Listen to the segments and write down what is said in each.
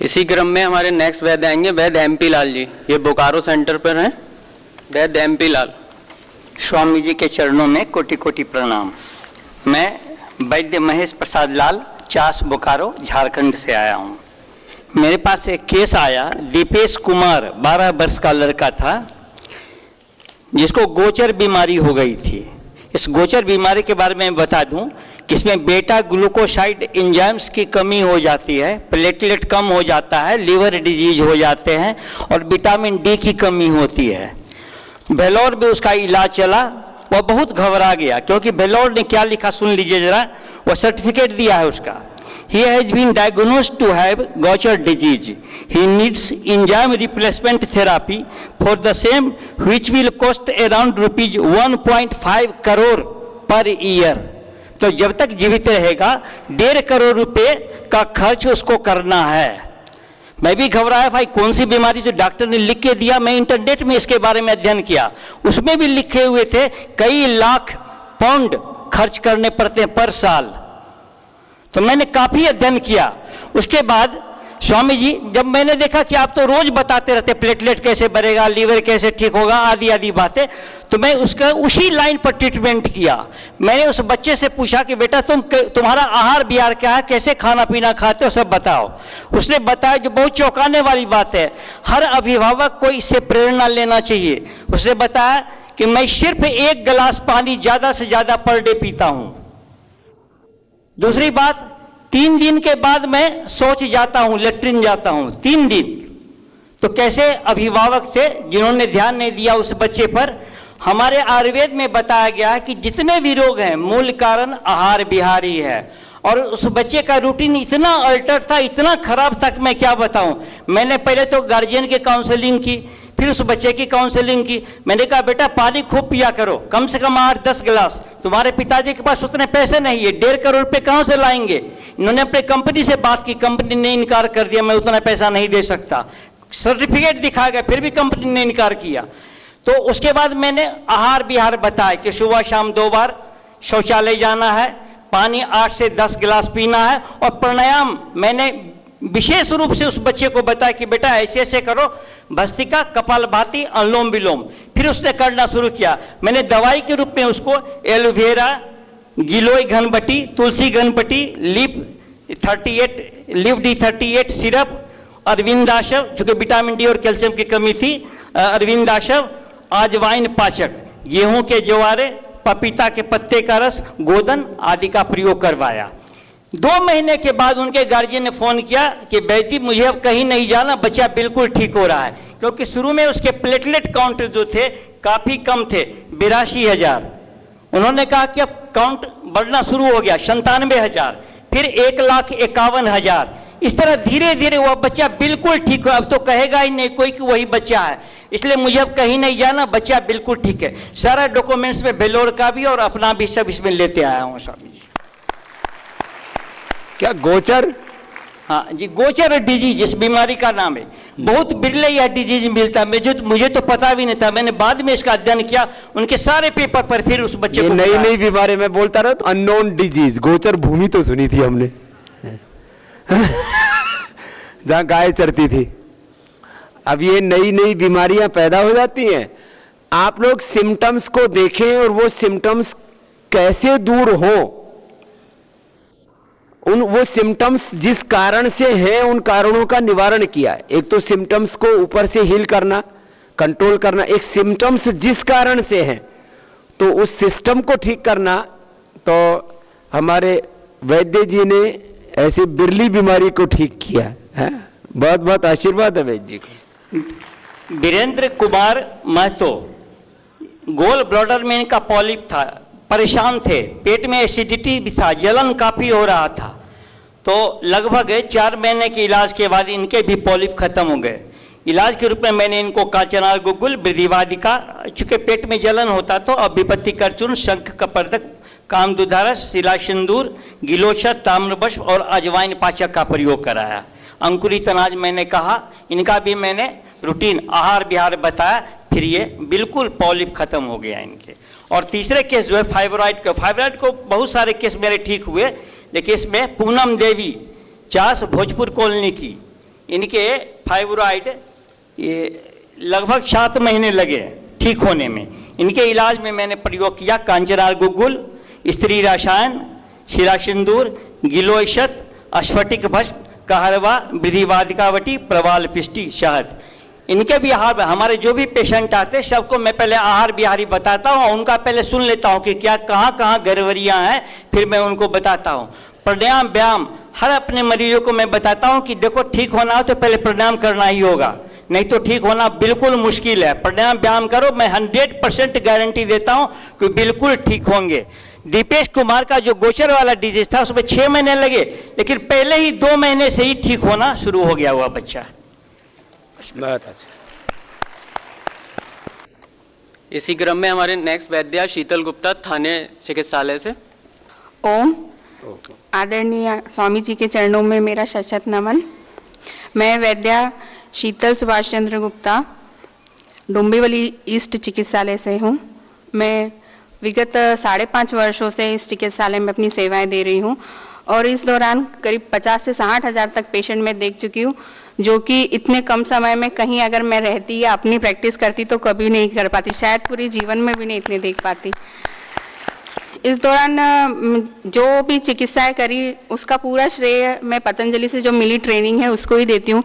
इसी क्रम में हमारे नेक्स्ट वैद्य आएंगे, वैद्य MP लाल जी। ये बोकारो सेंटर पर हैं, वैद्य MP लाल। स्वामी जी के चरणों में कोटि कोटि प्रणाम। मैं वैद्य महेश प्रसाद लाल, चास बोकारो झारखंड से आया हूं। मेरे पास एक केस आया, दीपेश कुमार 12 वर्ष का लड़का था जिसको गोचर बीमारी हो गई थी। इस गोचर बीमारी के बारे में बता दूं कि इसमें बेटा ग्लूकोसाइड एंजाइम्स की कमी हो जाती है, प्लेटलेट कम हो जाता है, लीवर डिजीज हो जाते हैं और विटामिन डी की कमी होती है। बेलोर में उसका इलाज चला, वह बहुत घबरा गया क्योंकि बेलोर ने क्या लिखा सुन लीजिए जरा, वह सर्टिफिकेट दिया है उसका। He has been diagnosed to have Gaucher disease. He needs enzyme replacement therapy for the same, which will cost around rupees 1.5 crore per year. तो जब तक जीवित रहेगा 1.5 करोड़ रुपए का खर्च उसको करना है। मैं भी घबराया, भाई कौन सी बीमारी जो डॉक्टर ने लिख के दिया। मैं इंटरनेट में इसके बारे में अध्ययन किया, उसमें भी लिखे हुए थे कई लाख पाउंड खर्च करने पड़ते हैं पर साल। तो मैंने काफी अध्ययन किया। उसके बाद स्वामी जी, जब मैंने देखा कि आप तो रोज बताते रहते प्लेटलेट कैसे बढ़ेगा, लीवर कैसे ठीक होगा, आदि आदि बातें, तो मैं उसका उसी लाइन पर ट्रीटमेंट किया। मैंने उस बच्चे से पूछा कि बेटा तुम्हारा आहार विहार क्या है, कैसे खाना पीना खाते हो, सब बताओ। उसने बताया, जो बहुत चौंकाने वाली बात है, हर अभिभावक को इससे प्रेरणा लेना चाहिए। उसने बताया कि मैं सिर्फ 1 गिलास पानी ज्यादा से ज्यादा पर डे पीता हूं। दूसरी बात, 3 दिन के बाद मैं शौच जाता हूं, लेट्रिन जाता हूं 3 दिन। तो कैसे अभिभावक थे जिन्होंने ध्यान नहीं दिया उस बच्चे पर। हमारे आयुर्वेद में बताया गया है कि जितने भी रोग हैं मूल कारण आहार विहार ही है। और उस बच्चे का रूटीन इतना अल्टर था, इतना खराब था कि मैं क्या बताऊं। मैंने पहले तो गार्जियन की काउंसलिंग की, फिर उस बच्चे की काउंसलिंग की। मैंने कहा बेटा पानी खूब पिया करो, कम से कम 8-10 गिलास। तुम्हारे पिताजी के पास उतने पैसे नहीं है, 1.5 करोड़ रुपए कहां से लाएंगे। इन्होंने अपने कंपनी से बात की, कंपनी ने इनकार कर दिया, मैं उतना पैसा नहीं दे सकता। सर्टिफिकेट दिखाया गया, फिर भी कंपनी ने इनकार किया। तो उसके बाद मैंने आहार विहार बताया कि सुबह शाम 2 बार शौचालय जाना है, पानी 8 से 10 गिलास पीना है और प्राणायाम मैंने विशेष रूप से उस बच्चे को बताया कि बेटा ऐसे ऐसे करो, भस्त्रिका, कपालभाति, अनुलोम विलोम। फिर उसने करना शुरू किया। मैंने दवाई के रूप में उसको एलोवेरा, गिलोय घनबटी, तुलसी घनबटी, लिव D38 सिरप, अरविंदाशव, चूंकि विटामिन डी और कैल्शियम की कमी थी, अरविंदाशव, अजवाइन पाचक, गेहूं के ज्वारे, पपीता के पत्ते का रस, गोदन आदि का प्रयोग करवाया। 2 महीने के बाद उनके गार्जियन ने फोन किया कि बेटी मुझे अब कहीं नहीं जाना, बच्चा बिल्कुल ठीक हो रहा है। क्योंकि शुरू में उसके प्लेटलेट काउंट जो थे काफी कम थे, 82,000। उन्होंने कहा कि अब काउंट बढ़ना शुरू हो गया, 97,000, फिर 1,51,000। इस तरह धीरे धीरे वह बच्चा बिल्कुल ठीक हो। अब तो कहेगा ही नहीं कोई कि वही बच्चा है, इसलिए मुझे अब कहीं नहीं जाना, बच्चा बिल्कुल ठीक है। सारा डॉक्यूमेंट्स में बेलोर का भी और अपना भी सब इसमें लेते आया हूं स्वामी जी। क्या गोचर? हाँ जी, गोचर डिजीज इस बीमारी का नाम है। बहुत बिरले यह डिजीज मिलता है, मुझे तो पता भी नहीं था। मैंने बाद में इसका अध्ययन किया, उनके सारे पेपर पर फिर उस बच्चे को नई नई बीमारी में बोलता रहा तो अननोन डिजीज। गोचर भूमि तो सुनी थी हमने जहां गाय चरती थी। अब ये नई नई बीमारियां पैदा हो जाती हैं। आप लोग सिम्टम्स को देखें और वो सिम्टम्स कैसे दूर हो। वो सिम्टम्स जिस कारण से हैं उन कारणों का निवारण किया है। एक तो सिम्टम्स को ऊपर से हील करना, कंट्रोल करना, एक सिम्टम्स जिस कारण से हैं तो उस सिस्टम को ठीक करना। तो हमारे वैद्य जी ने ऐसी बिरली बीमारी को ठीक किया है। बहुत बहुत आशीर्वाद है वैद्य जी को। वीरेंद्र कुमार महतो, गोल ब्लैडर में इनका पॉलिप था, परेशान थे, पेट में एसिडिटी भी था, जलन काफी हो रहा था। तो लगभग 4 महीने के इलाज के बाद इनके भी पॉलिप खत्म हो गए। इलाज के रूप में मैंने इनको काचनार गुगुल, वृद्धिवादिका, चूंकि पेट में जलन होता तो अभिपत्ति कर चूर्ण, शंख कपर्दक, कामदुधारस, शिला सिंदूर, गिलोचर, ताम्रबश और अजवाइन पाचक का प्रयोग कराया। अंकुरित अनाज मैंने कहा, इनका भी मैंने रूटीन आहार विहार बताया, फिर ये बिल्कुल पॉलिप खत्म हो गया इनके। और तीसरे केस जो है फाइब्राइड को बहुत सारे केस मेरे ठीक हुए, लेकिन इसमें पूनम देवी, चास भोजपुर कॉलोनी की, इनके फाइब्रॉइड ये लगभग 7 महीने लगे ठीक होने में। इनके इलाज में मैंने प्रयोग किया कांजरार गुग्गुल, स्त्री रसायन, शिरा सिंदूर, गिलोयशत, स्फटिक भस्म, कहरवा, विधिवादिकावटी, प्रवाल पिष्टी, शहद। इनके भी आहार, हमारे जो भी पेशेंट आते हैं सबको मैं पहले आहार बिहारी बताता हूँ, उनका पहले सुन लेता हूँ कि क्या कहाँ कहाँ गड़बड़ियाँ हैं, फिर मैं उनको बताता हूँ। प्राणायाम व्यायाम हर अपने मरीजों को मैं बताता हूँ कि देखो ठीक होना हो तो पहले प्राणायाम करना ही होगा, नहीं तो ठीक होना बिल्कुल मुश्किल है। प्राणायाम व्यायाम करो, मैं 100% गारंटी देता हूँ कि बिल्कुल ठीक होंगे। दीपेश कुमार का जो गोचर वाला डिजीज था उसमें 6 महीने लगे, लेकिन पहले ही 2 महीने से ही ठीक होना शुरू हो गया हुआ बच्चा। बहुत अच्छा। इसी क्रम में हमारे नेक्स्ट वैद्य शीतल गुप्ता, थाने चिकित्सालय से। ओम आदरणीय स्वामी जी के चरणों में मेरा शत नमन। मैं वैद्या शीतल सुभाष चंद्र गुप्ता, डोंबिवली ईस्ट चिकित्सालय से हूँ। मैं विगत 5.5 वर्षों से इस चिकित्सालय में अपनी सेवाएं दे रही हूँ और इस दौरान करीब 50 से 60 हजार तक पेशेंट मैं देख चुकी हूँ, जो कि इतने कम समय में कहीं अगर मैं रहती या अपनी प्रैक्टिस करती तो कभी नहीं कर पाती, शायद पूरे जीवन में भी नहीं इतने देख पाती। इस दौरान जो भी चिकित्साएं करी उसका पूरा श्रेय मैं पतंजलि से जो मिली ट्रेनिंग है उसको ही देती हूँ।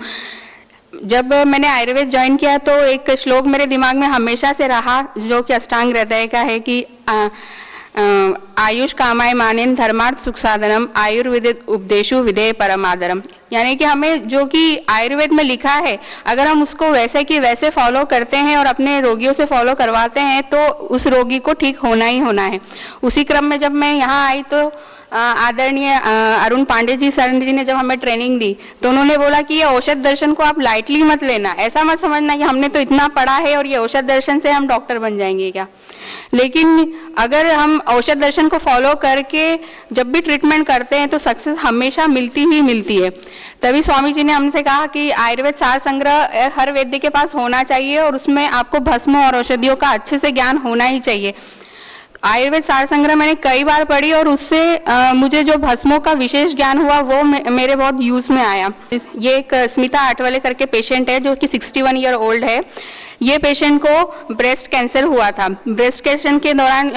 जब मैंने आयुर्वेद ज्वाइन किया तो एक श्लोक मेरे दिमाग में हमेशा से रहा, जो कि अष्टांग हृदय का है कि आयुष कामाय मानेन धर्मार्थ सुख साधनम आयुर्वेद उपदेशु विधेय परमादरम। यानी कि हमें जो कि आयुर्वेद में लिखा है अगर हम उसको वैसे कि वैसे फॉलो करते हैं और अपने रोगियों से फॉलो करवाते हैं तो उस रोगी को ठीक होना ही होना है। उसी क्रम में जब मैं यहाँ आई तो आदरणीय अरुण पांडे जी सर जी ने जब हमें ट्रेनिंग दी तो उन्होंने बोला कि ये औषध दर्शन को आप लाइटली मत लेना, ऐसा मत समझना कि हमने तो इतना पढ़ा है और ये औषध दर्शन से हम डॉक्टर बन जाएंगे क्या। लेकिन अगर हम औषध दर्शन को फॉलो करके जब भी ट्रीटमेंट करते हैं तो सक्सेस हमेशा मिलती ही मिलती है। तभी स्वामी जी ने हमसे कहा कि आयुर्वेद सार संग्रह हर वैद्य के पास होना चाहिए और उसमें आपको भस्म और औषधियों का अच्छे से ज्ञान होना ही चाहिए। आयुर्वेद सार संग्रह मैंने कई बार पढ़ी और उससे मुझे जो भस्मों का विशेष ज्ञान हुआ वो मेरे बहुत यूज में आया। ये एक स्मिता आठवले करके पेशेंट है जो कि 61 ईयर ओल्ड है। ये पेशेंट को ब्रेस्ट कैंसर हुआ था। ब्रेस्ट कैंसर के दौरान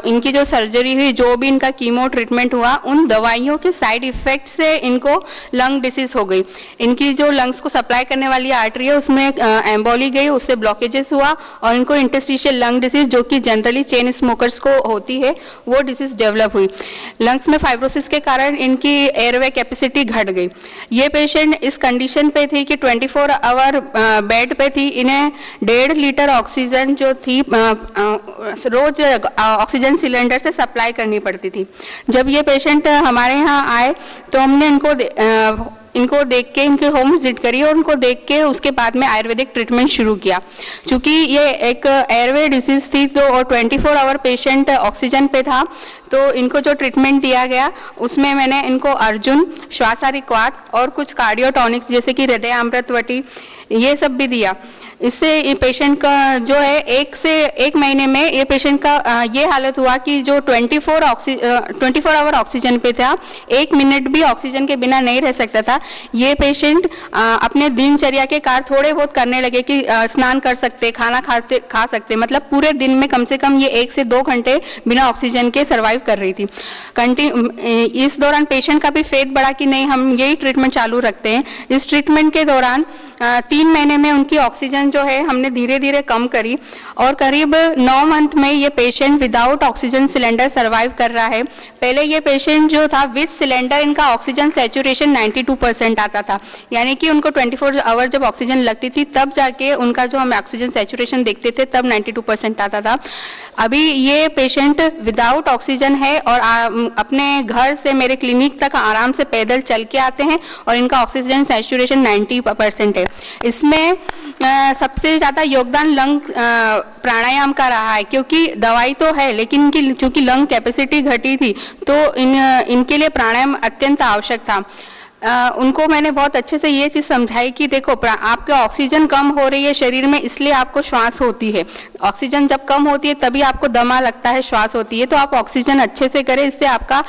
इनकी जो सर्जरी हुई, जो भी इनका कीमो ट्रीटमेंट हुआ, उन दवाइयों के साइड इफेक्ट से इनको लंग डिसीज हो गई। इनकी जो लंग्स को सप्लाई करने वाली आर्टरी है उसमें एम्बोली गई, उससे ब्लॉकेजेस हुआ और इनको इंटरस्टिशियल लंग डिसीज जो कि जनरली चेन स्मोकर्स को होती है वो डिसीज डेवलप हुई। लंग्स में फाइब्रोसिस के कारण इनकी एयरवे कैपेसिटी घट गई। ये पेशेंट इस कंडीशन पे थी कि 24 आवर बेड पे थी। इन्हें 1.5 लीटर ऑक्सीजन जो थी रोज ऑक्सीजन सिलेंडर से सप्लाई करनी पड़ती थी। जब ये पेशेंट हमारे यहाँ आए तो हमने इनको देख के इनके होम विजिट करी और उनको देख के उसके बाद में आयुर्वेदिक ट्रीटमेंट शुरू किया। क्योंकि ये एक एयरवे डिसीज थी तो और 24 आवर पेशेंट ऑक्सीजन पे था तो इनको जो ट्रीटमेंट दिया गया उसमें मैंने इनको अर्जुन, श्वासारिक्वात और कुछ कार्डियोटॉनिक्स जैसे कि हृदय अमृतवटी ये सब भी दिया। इससे ये पेशेंट का जो है 1 महीने में ये पेशेंट का ये हालत हुआ कि जो 24 आवर ऑक्सीजन पे था, 1 मिनट भी ऑक्सीजन के बिना नहीं रह सकता था। ये पेशेंट अपने दिनचर्या के कार्य थोड़े बहुत करने लगे कि स्नान कर सकते, खाना खा सकते, मतलब पूरे दिन में कम से कम ये 1 से 2 घंटे बिना ऑक्सीजन के सर्वाइव कर रही थी। इस दौरान पेशेंट का भी फेथ बढ़ा कि नहीं हम यही ट्रीटमेंट चालू रखते हैं। इस ट्रीटमेंट के दौरान 3 महीने में उनकी ऑक्सीजन जो है हमने धीरे धीरे कम करी और करीब 9 मंथ में ये patient without oxygen cylinder survive कर रहा है। पहले ये पेशेंट जो था विद सिलेंडर इनका ऑक्सीजन सैचुरेशन 92% आता था, यानी कि उनको 24 आवर जब ऑक्सीजन लगती थी तब जाके उनका जो हम ऑक्सीजन सैचुरेशन देखते थे तब 92% आता था। अभी ये पेशेंट विदाउट ऑक्सीजन है और अपने घर से मेरे क्लिनिक तक आराम से पैदल चल के आते हैं और इनका ऑक्सीजन सैचुरेशन 90% है। इसमें सबसे ज्यादा योगदान लंग प्राणायाम का रहा है, क्योंकि दवाई तो है लेकिन इनकी चूंकि लंग कैपेसिटी घटी थी तो इनके लिए प्राणायाम अत्यंत आवश्यक था। उनको मैंने बहुत अच्छे से ये चीज समझाई कि देखो आपके ऑक्सीजन कम हो रही है शरीर में, इसलिए आपको श्वास होती है। ऑक्सीजन जब कम होती है तभी आपको दमा लगता है, श्वास होती है। तो आप ऑक्सीजन अच्छे से करें, इससे आपका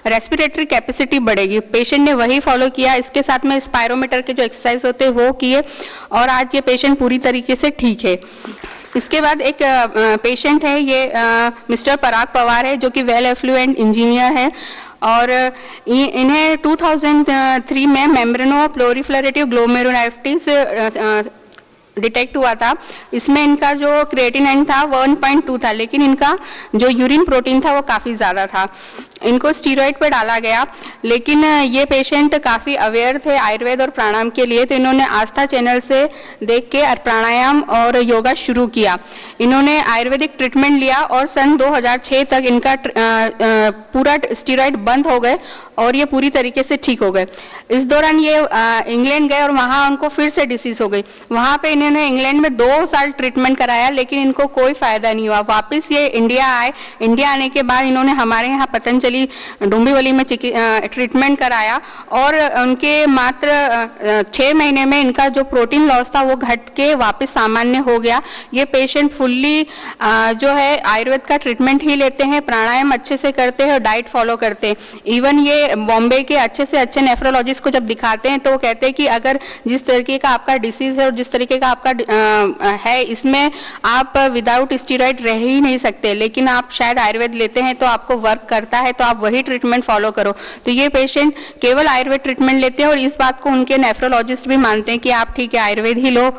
रेस्पिरेटरी कैपेसिटी बढ़ेगी। पेशेंट ने वही फॉलो किया। इसके साथ में स्पायरोमीटर के जो एक्सरसाइज होते हैं वो किए और आज ये पेशेंट पूरी तरीके से ठीक है। इसके बाद एक पेशेंट है, ये मिस्टर पराग पवार है, जो कि वेल एफ्लुएंट इंजीनियर है और इन्हें 2003 में मेम्ब्रेनो प्लोरीफ्लोरेटिव ग्लोमेरुलाइटिस डिटेक्ट हुआ था। इसमें इनका जो क्रिएटिनिन था 1.2 था, लेकिन इनका जो यूरिन प्रोटीन था वो काफी ज्यादा था। इनको स्टीरॉइड पे डाला गया, लेकिन ये पेशेंट काफी अवेयर थे आयुर्वेद और प्राणायाम के लिए, तो इन्होंने आस्था चैनल से देख के प्राणायाम और योगा शुरू किया। इन्होंने आयुर्वेदिक ट्रीटमेंट लिया और सन 2006 तक इनका पूरा स्टीरॉइड बंद हो गए और ये पूरी तरीके से ठीक हो गए। इस दौरान ये इंग्लैंड गए और वहां उनको फिर से डिसीज हो गई। वहां पे इन्होंने इंग्लैंड में 2 साल ट्रीटमेंट कराया, लेकिन इनको कोई फायदा नहीं हुआ। वापस ये इंडिया आए। इंडिया आने के बाद इन्होंने हमारे यहाँ पतंजलि डोंबिवली में ट्रीटमेंट कराया और उनके मात्र 6 महीने में इनका जो प्रोटीन लॉस था वो घट के वापस सामान्य हो गया। ये पेशेंट फुल्ली जो है आयुर्वेद का ट्रीटमेंट ही लेते हैं, प्राणायाम अच्छे से करते हैं और डाइट फॉलो करते हैं। इवन ये बॉम्बे के अच्छे से अच्छे नेफ्रोलॉजिस्ट को जब दिखाते हैं तो वो कहते हैं कि अगर जिस तरीके का आपका डिसीज है और जिस तरीके का आपका है, इसमें आप विदाउट स्टीरॉइड रह ही नहीं सकते, लेकिन आप शायद आयुर्वेद लेते हैं तो आपको वर्क करता है, तो आप वही ट्रीटमेंट फॉलो करो। तो ये पेशेंट केवल आयुर्वेद ट्रीटमेंट लेते हैं और इस बात को उनके नेफ्रोलॉजिस्ट भी मानते हैं कि आप ठीक है आयुर्वेद ही लो।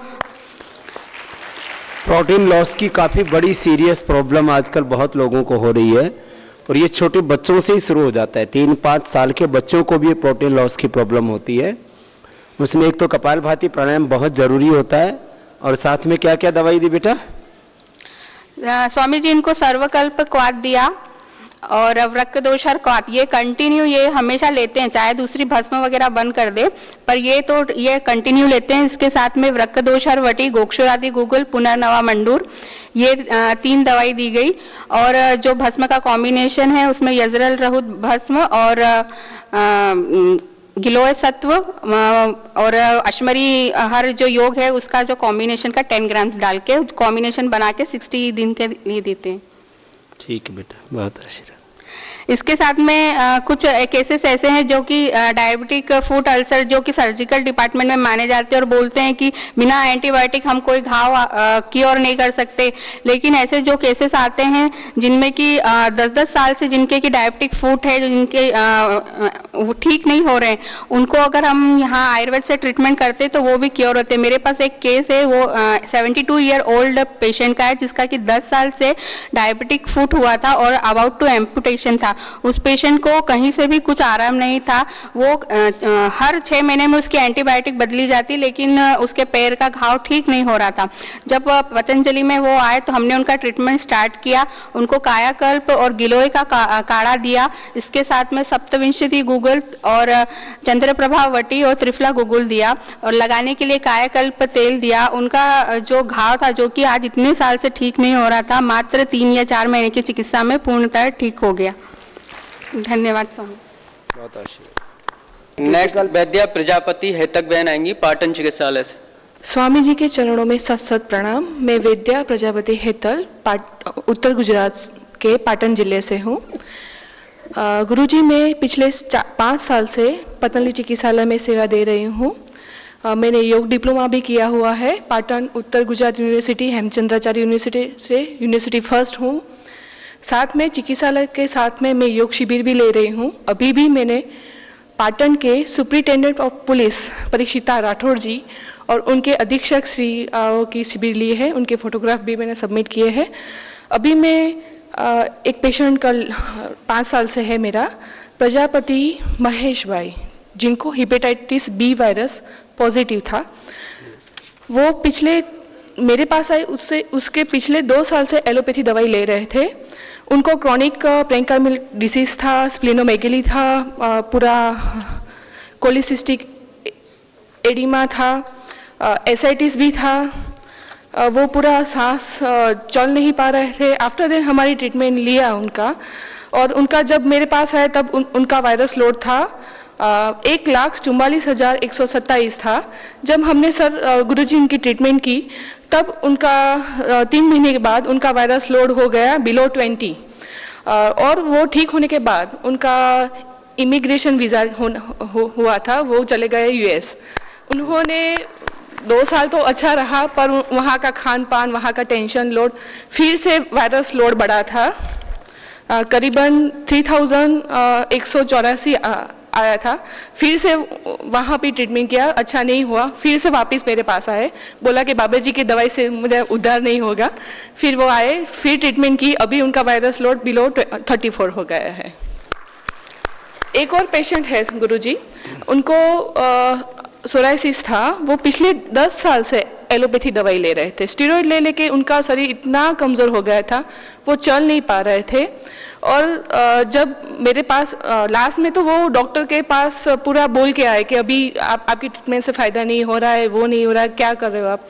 प्रोटीन लॉस की काफी बड़ी सीरियस प्रॉब्लम आजकल बहुत लोगों को हो रही है और ये छोटे बच्चों से ही शुरू हो जाता है। 3-5 साल के बच्चों को भी प्रोटीन लॉस की प्रॉब्लम होती है। उसमें एक तो कपालभाति प्राणायाम बहुत जरूरी होता है और साथ में क्या क्या दवाई दी बेटा? स्वामी जी इनको सर्वकल्प क्वाथ दिया और वृक्कदोषहर क्वाथ, ये कंटिन्यू ये हमेशा लेते हैं, चाहे दूसरी भस्म वगैरह बंद कर दे पर ये कंटिन्यू लेते हैं। इसके साथ में वृक्कदोषहर वटी, गोक्षुरादि गुगुल, पुनर्नवा मंडूर, ये 3 दवाई दी गई। और जो भस्म का कॉम्बिनेशन है उसमें यजरल रहुत भस्म और गिलोय सत्व और अश्मरी हर जो योग है उसका जो कॉम्बिनेशन का 10 ग्राम डाल के कॉम्बिनेशन बना के 60 दिन के लिए देते हैं। ठीक है बेटा, बहुत आशीर्वाद। इसके साथ में कुछ केसेस ऐसे हैं जो कि डायबिटिक फूट अल्सर जो कि सर्जिकल डिपार्टमेंट में माने जाते हैं और बोलते हैं कि बिना एंटीबायोटिक हम कोई घाव क्योर नहीं कर सकते, लेकिन ऐसे जो केसेस आते हैं जिनमें कि 10-10 साल से जिनके की डायबिटिक फूट है, जिनके वो ठीक नहीं हो रहे हैं, उनको अगर हम यहाँ आयुर्वेद से ट्रीटमेंट करते तो वो भी क्योर होते हैं। मेरे पास एक केस है, वो 72 ईयर ओल्ड पेशेंट का है जिसका कि 10 साल से डायबिटिक फूट हुआ था और अबाउट टू एम्पुटेशन था। उस पेशेंट को कहीं से भी कुछ आराम नहीं था। वो हर 6 महीने में उसकी एंटीबायोटिक बदली जाती, लेकिन उसके पैर का घाव ठीक नहीं हो रहा था। जब पतंजलि में वो आए तो हमने उनका ट्रीटमेंट स्टार्ट किया, उनको कायाकल्प और गिलोय का काढ़ा दिया। इसके साथ में सप्तविंशति गुगुल और चंद्रप्रभा वटी और त्रिफला गुगुल दिया और लगाने के लिए कायाकल्प तेल दिया। उनका जो घाव था जो कि आज इतने साल से ठीक नहीं हो रहा था, मात्र 3 या 4 महीने की चिकित्सा में पूर्णतः ठीक हो गया। धन्यवाद स्वामी। बहुत आशीर्वाद। नेक्स्ट वैद्या प्रजापति हेतक बहन आएंगी पाटन चिकित्सालय से। स्वामी जी के चरणों में सत प्रणाम। मैं विद्या प्रजापति हेतल उत्तर गुजरात के पाटन जिले से हूँ। गुरुजी मैं पिछले 5 साल से पतंजलि चिकित्सालय में सेवा दे रही हूँ। मैंने योग डिप्लोमा भी किया हुआ है। पाटन उत्तर गुजरात यूनिवर्सिटी हेमचंद्राचार्य यूनिवर्सिटी से यूनिवर्सिटी फर्स्ट हूँ। साथ में चिकित्सालय के साथ में मैं योग शिविर भी ले रही हूँ। अभी भी मैंने पाटन के सुप्रिंटेंडेंट ऑफ पुलिस परीक्षिता राठौड़ जी और उनके अधीक्षक श्री की शिविर ली है, उनके फोटोग्राफ भी मैंने सबमिट किए हैं। अभी मैं एक पेशेंट कल 5 साल से है मेरा, प्रजापति महेश भाई, जिनको हेपेटाइटिस बी वायरस पॉजिटिव था। वो पिछले मेरे पास आए उसके पिछले 2 साल से एलोपैथी दवाई ले रहे थे। उनको क्रॉनिक पैरेंकाइमल डिसीज था, स्प्लिनोमेगेली था, पूरा कोलिसिस्टिक एडिमा था, एसाइटिस भी था। वो पूरा सांस चल नहीं पा रहे थे। आफ्टर देन हमारी ट्रीटमेंट लिया उनका, और उनका जब मेरे पास आया तब उनका वायरस लोड था 1,44,127 था। जब हमने सर गुरुजी उनकी ट्रीटमेंट की, तब उनका 3 महीने के बाद उनका वायरस लोड हो गया बिलो 20, और वो ठीक होने के बाद उनका इमिग्रेशन वीज़ा हुआ था, वो चले गए यूएस। उन्होंने 2 साल तो अच्छा रहा, पर वहाँ का खान पान, वहाँ का टेंशन लोड, फिर से वायरस लोड बढ़ा था। करीबन 3,184 आया था। फिर से वहाँ भी ट्रीटमेंट किया, अच्छा नहीं हुआ। फिर से वापस मेरे पास आए, बोला कि बाबा जी की दवाई से मुझे उद्धार नहीं होगा। फिर वो आए, फिर ट्रीटमेंट की, अभी उनका वायरस लोड बिलो 34 हो गया है। एक और पेशेंट है गुरुजी, उनको सोराइसिस था। वो पिछले 10 साल से एलोपैथी दवाई ले रहे थे। स्टेरॉइड ले लेके उनका शरीर इतना कमजोर हो गया था, वो चल नहीं पा रहे थे। और जब मेरे पास लास्ट में, तो वो डॉक्टर के पास पूरा बोल के आए कि अभी आपकी ट्रीटमेंट से फायदा नहीं हो रहा है, वो नहीं हो रहा है, क्या कर रहे हो आप।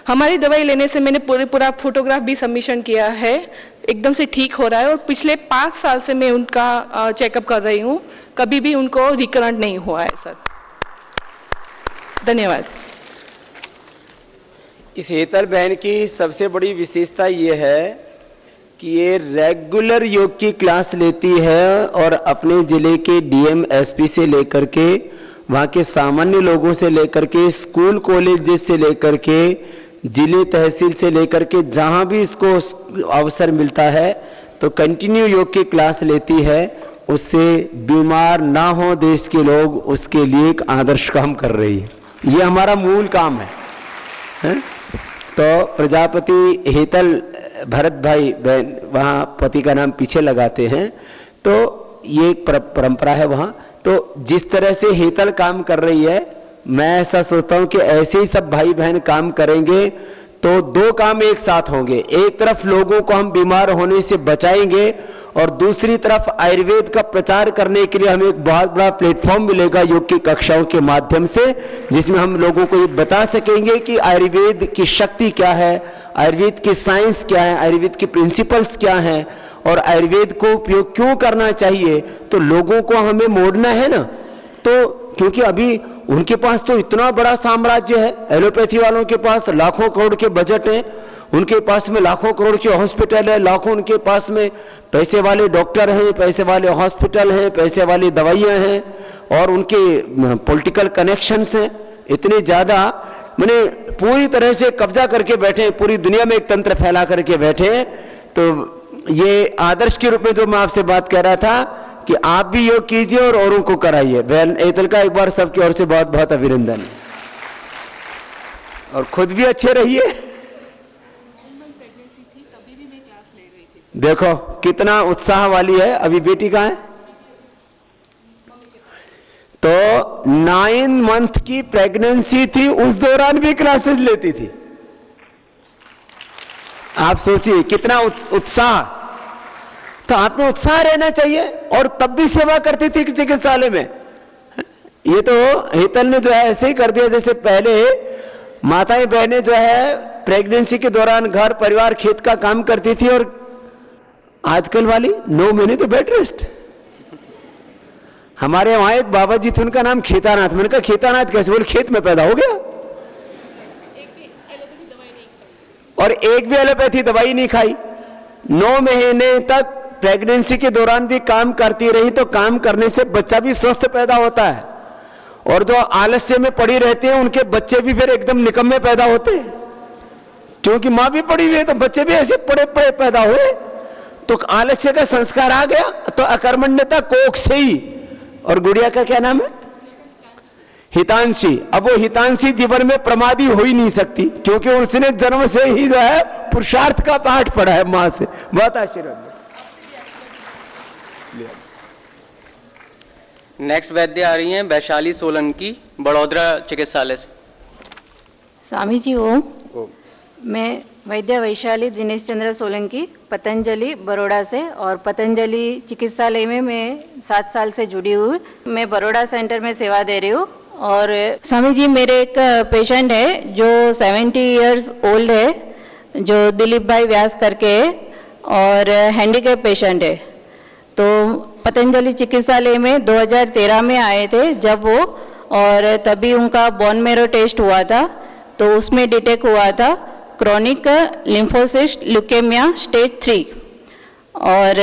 हमारी दवाई लेने से मैंने पूरा फोटोग्राफ भी सबमिशन किया है, एकदम से ठीक हो रहा है। और पिछले 5 साल से मैं उनका चेकअप कर रही हूँ, कभी भी उनको रिकरेंट नहीं हुआ है सर। धन्यवाद। इस हेतल बहन की सबसे बड़ी विशेषता ये है कि ये रेगुलर योग की क्लास लेती है और अपने जिले के डीएम एसपी से लेकर के, वहां के सामान्य लोगों से लेकर के, स्कूल कॉलेज से लेकर के, जिले तहसील से लेकर के, जहां भी इसको अवसर मिलता है तो कंटिन्यू योग की क्लास लेती है। उससे बीमार ना हो देश के लोग, उसके लिए एक आदर्श काम कर रही है। ये हमारा मूल काम है? तो प्रजापति हेतल भरत भाई बहन, वहां पति का नाम पीछे लगाते हैं, तो ये एक परंपरा है वहां। तो जिस तरह से हेतल काम कर रही है, मैं ऐसा सोचता हूं कि ऐसे ही सब भाई बहन काम करेंगे तो 2 काम एक साथ होंगे। एक तरफ लोगों को हम बीमार होने से बचाएंगे और दूसरी तरफ आयुर्वेद का प्रचार करने के लिए हमें एक बहुत बड़ा प्लेटफॉर्म मिलेगा योग की कक्षाओं के माध्यम से, जिसमें हम लोगों को ये बता सकेंगे कि आयुर्वेद की शक्ति क्या है, आयुर्वेद की साइंस क्या है, आयुर्वेद की प्रिंसिपल्स क्या हैं और आयुर्वेद को उपयोग क्यों करना चाहिए। तो लोगों को हमें मोड़ना है ना, तो क्योंकि अभी उनके पास तो इतना बड़ा साम्राज्य है, एलोपैथी वालों के पास लाखों करोड़ के बजट हैं, उनके पास में लाखों करोड़ के हॉस्पिटल है, लाखों उनके पास में पैसे वाले डॉक्टर हैं, पैसे वाले हॉस्पिटल हैं, पैसे वाली दवाइयां हैं, और उनके पॉलिटिकल कनेक्शंस हैं इतने ज्यादा, माने पूरी तरह से कब्जा करके बैठे, पूरी दुनिया में एक तंत्र फैला करके बैठे हैं। तो ये आदर्श के रूप में जो मैं आपसे बात कर रहा था कि आप भी योग कीजिए और औरों को कराइए। बहन हेतल का एक बार सबकी ओर से बहुत बहुत अभिनंदन, और खुद भी अच्छे रहिए। देखो कितना उत्साह वाली है। अभी बेटी कहां है? तो 9 मंथ की प्रेगनेंसी थी, उस दौरान भी क्लासेस लेती थी। आप सोचिए कितना उत्साह। तो आप में उत्साह रहना चाहिए, और तब भी सेवा करती थी चिकित्सालय में। ये तो हेतल ने जो है ऐसे ही कर दिया, जैसे पहले माताएं बहनें जो है प्रेगनेंसी के दौरान घर परिवार खेत का काम करती थी, और आजकल वाली 9 महीने तो बेड रेस्ट। हमारे वहां एक बाबा जी थे, उनका नाम खेतानाथ। मैंने कहा खेतानाथ कैसे? बोले खेत में पैदा हो गया, और एक भी एलोपैथी दवाई नहीं खाई। 9 महीने तक प्रेगनेंसी के दौरान भी काम करती रही। तो काम करने से बच्चा भी स्वस्थ पैदा होता है, और जो आलस्य में पड़ी रहती है उनके बच्चे भी फिर एकदम निकम्मे पैदा होते हैं, क्योंकि मां भी पड़ी हुई है तो बच्चे भी ऐसे पड़े पड़े पैदा हुए। तो आलस्य का संस्कार आ गया, तो अकर्मण्यता कोख से ही। और गुड़िया का क्या नाम है? हितांशी। अब वो हितांशी जीवन में प्रमादी हो ही नहीं सकती, क्योंकि उसने जन्म से ही जो है पुरुषार्थ का पाठ पढ़ा है मां से। बहुत आशीर्वाद। नेक्स्ट वैद्य आ रही हैं वैशाली सोलंकी, बड़ौदरा चिकित्सालय से। स्वामी जी ओम। मैं वैद्य वैशाली दिनेश चंद्र सोलंकी, पतंजलि बड़ौदा से, और पतंजलि चिकित्सालय में मैं 7 साल से जुड़ी हुई। मैं बड़ौदा सेंटर में सेवा दे रही हूँ। और स्वामी जी, मेरे एक पेशेंट है जो 70 इयर्स ओल्ड है, जो दिलीप भाई व्यास करके है, और हैंडीकैप पेशेंट है। तो पतंजलि चिकित्सालय में 2013 में आए थे जब वो, और तभी उनका बोन मैरो टेस्ट हुआ था, तो उसमें डिटेक्ट हुआ था क्रोनिक लिम्फोसिस्ट ल्यूकेमिया स्टेज 3, और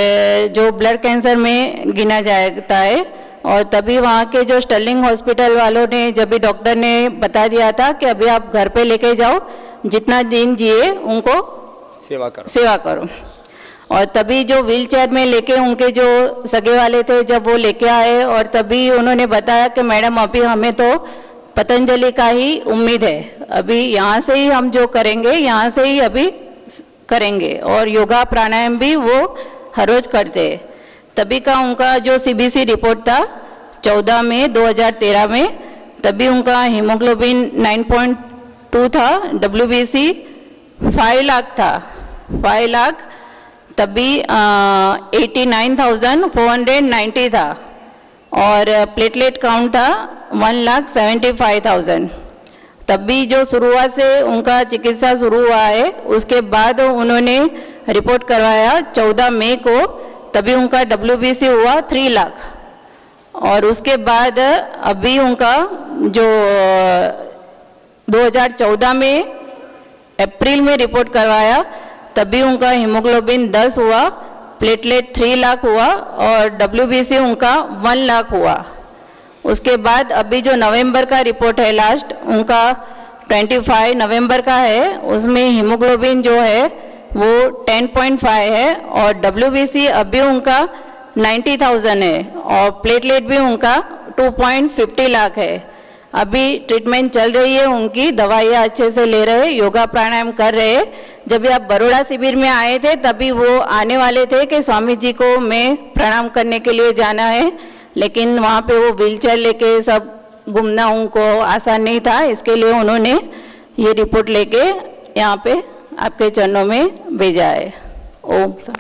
जो ब्लड कैंसर में गिना जाता है। और तभी वहाँ के जो स्टर्लिंग हॉस्पिटल वालों ने, जब भी डॉक्टर ने बता दिया था कि अभी आप घर पे लेके जाओ, जितना दिन जिए उनको सेवा करो। और तभी जो व्हील चेयर में लेके उनके जो सगे वाले थे, जब वो लेके आए, और तभी उन्होंने बताया कि मैडम अभी हमें तो पतंजलि का ही उम्मीद है, अभी यहाँ से ही हम जो करेंगे यहाँ से ही अभी करेंगे, और योगा प्राणायाम भी वो हर रोज करते हैं। तभी का उनका जो सीबीसी रिपोर्ट था 14 मई 2013 में, तभी उनका हीमोग्लोबिन 9.2 था, WBC 5 लाख था, 5 लाख, तभी 89,490 था, और प्लेटलेट काउंट था 1,75,000। तभी जो शुरुआत से उनका चिकित्सा शुरू हुआ है, उसके बाद उन्होंने रिपोर्ट करवाया 14 मई को, तभी उनका WBC हुआ 3 लाख, और उसके बाद अभी उनका जो 2014 में अप्रैल में रिपोर्ट करवाया, तभी उनका हीमोग्लोबिन 10 हुआ, प्लेटलेट 3 लाख हुआ, और WBC उनका 1 लाख हुआ। उसके बाद अभी जो नवंबर का रिपोर्ट है लास्ट, उनका 25 नवंबर का है, उसमें हीमोग्लोबिन जो है वो 10.5 है, और WBC अभी उनका 90,000 है, और प्लेटलेट भी उनका 2.50 लाख है। अभी ट्रीटमेंट चल रही है उनकी, दवाइयाँ अच्छे से ले रहे, योगा प्राणायाम कर रहे। जब भी आप बड़ौदा शिविर में आए थे, तभी वो आने वाले थे कि स्वामी जी को मैं प्रणाम करने के लिए जाना है, लेकिन वहाँ पे वो व्हीलचेयर लेके सब घूमना उनको आसान नहीं था, इसके लिए उन्होंने ये रिपोर्ट लेके यहाँ पे आपके चरणों में भेजा है। ओम सर।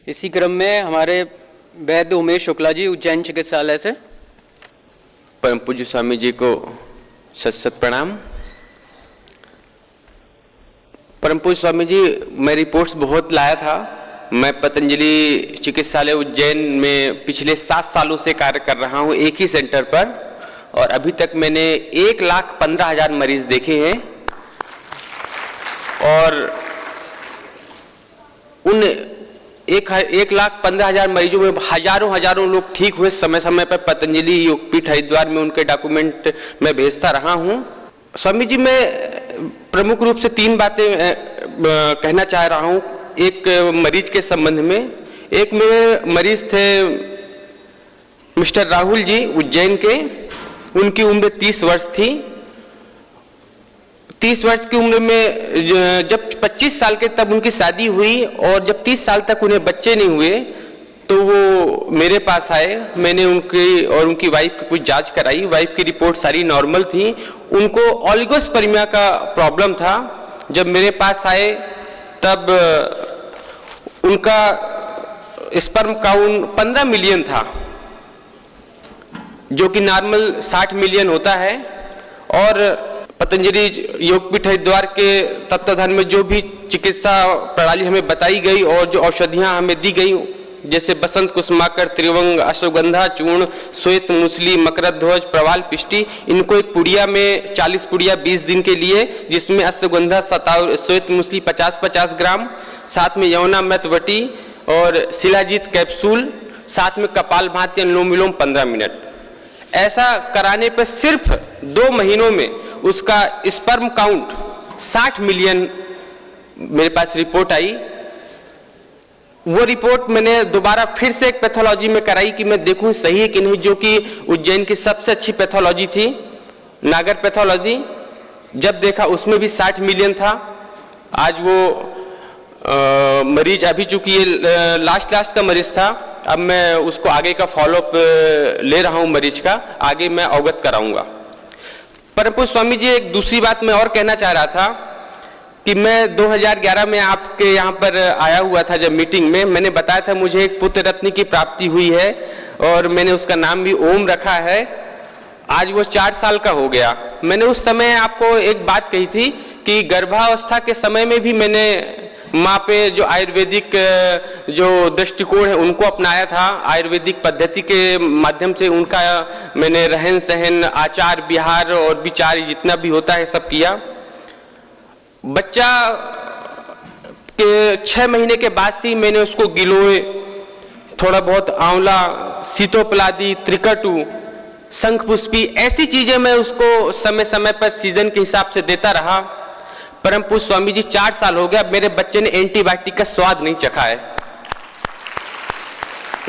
इसी क्रम में हमारे वैद्य उमेश शुक्ला जी उज्जैन चिकित्सालय से। परम पूज्य स्वामी जी को सत सत प्रणाम। परम पूज्य स्वामी जी, मैं रिपोर्ट्स बहुत लाया था। मैं पतंजलि चिकित्सालय उज्जैन में पिछले 7 सालों से कार्य कर रहा हूं, एक ही सेंटर पर, और अभी तक मैंने 1,15,000 मरीज देखे हैं, और उन 1,15,000 मरीजों में हजारों लोग ठीक हुए। समय समय पर पतंजलि योगपीठ हरिद्वार में उनके डॉक्यूमेंट मैं भेजता रहा हूं। स्वामी जी, मैं प्रमुख रूप से 3 बातें कहना चाह रहा हूं। एक मरीज के संबंध में, एक मेरे मरीज थे मिस्टर राहुल जी उज्जैन के, उनकी उम्र 30 वर्ष थी। 30 वर्ष की उम्र में जब 25 साल के तब उनकी शादी हुई, और जब 30 साल तक उन्हें बच्चे नहीं हुए तो वो मेरे पास आए। मैंने उनकी और उनकी वाइफ की कुछ जांच कराई। वाइफ की रिपोर्ट सारी नॉर्मल थी। उनको ओलिगोस्पर्मिया का प्रॉब्लम था। जब मेरे पास आए तब उनका स्पर्म काउंट 15 मिलियन था, जो कि नॉर्मल 60 मिलियन होता है। और पतंजलि योगपीठ हरिद्वार के तत्वाधान में जो भी चिकित्सा प्रणाली हमें बताई गई और जो औषधियां हमें दी गई, जैसे बसंत कुसुमाकर, त्रिवंग, अश्वगंधा चूर्ण, श्वेत मूसली, मकरध्वज, प्रवाल पिष्टी, इनको एक पुड़िया में 40 पुड़िया 20 दिन के लिए, जिसमें अश्वगंधा, श्वेत मूसली 50-50 ग्राम, साथ में यमुना मैथवटी और शिलाजीत कैप्सूल, साथ में कपाल भाती अनुलोम विलोम 15 मिनट। ऐसा कराने पर सिर्फ 2 महीनों में उसका स्पर्म काउंट 60 मिलियन मेरे पास रिपोर्ट आई। वो रिपोर्ट मैंने दोबारा फिर से एक पैथोलॉजी में कराई कि मैं देखूं सही है कि नहीं, जो कि उज्जैन की सबसे अच्छी पैथोलॉजी थी, नागर पैथोलॉजी। जब देखा उसमें भी 60 मिलियन था। आज वो मरीज, अभी चूंकि ये लास्ट का मरीज था, अब मैं उसको आगे का फॉलोअप ले रहा हूं मरीज का, आगे मैं अवगत कराऊंगा। परंतु स्वामी जी, एक दूसरी बात मैं और कहना चाह रहा था कि मैं 2011 में आपके यहाँ पर आया हुआ था। जब मीटिंग में मैंने बताया था मुझे एक पुत्र रत्न की प्राप्ति हुई है, और मैंने उसका नाम भी ओम रखा है। आज वो 4 साल का हो गया। मैंने उस समय आपको एक बात कही थी कि गर्भावस्था के समय में भी मैंने माँ पे जो आयुर्वेदिक जो दृष्टिकोण है उनको अपनाया था। आयुर्वेदिक पद्धति के माध्यम से उनका मैंने रहन सहन, आचार विहार और विचार जितना भी होता है सब किया। बच्चा के 6 महीने के बाद से मैंने उसको गिलोय, थोड़ा बहुत आंवला, सीतोपलादी, त्रिकटु, शंखपुष्पी ऐसी चीजें मैं उसको समय समय पर सीजन के हिसाब से देता रहा। परम पूज्य स्वामी जी 4 साल हो गया, मेरे बच्चे ने एंटीबायोटिक का स्वाद नहीं चखा है।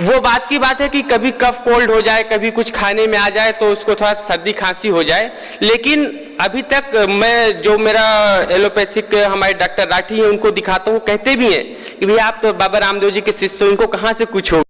वो बात की बात है कि कभी कफ कोल्ड हो जाए, कभी कुछ खाने में आ जाए तो उसको थोड़ा सर्दी खांसी हो जाए, लेकिन अभी तक मैं जो मेरा एलोपैथिक हमारे डॉक्टर राठी हैं उनको दिखाता हूं, कहते भी हैं कि भैया आप तो बाबा रामदेव जी के शिष्य हो, इनको कहां से कुछ हो।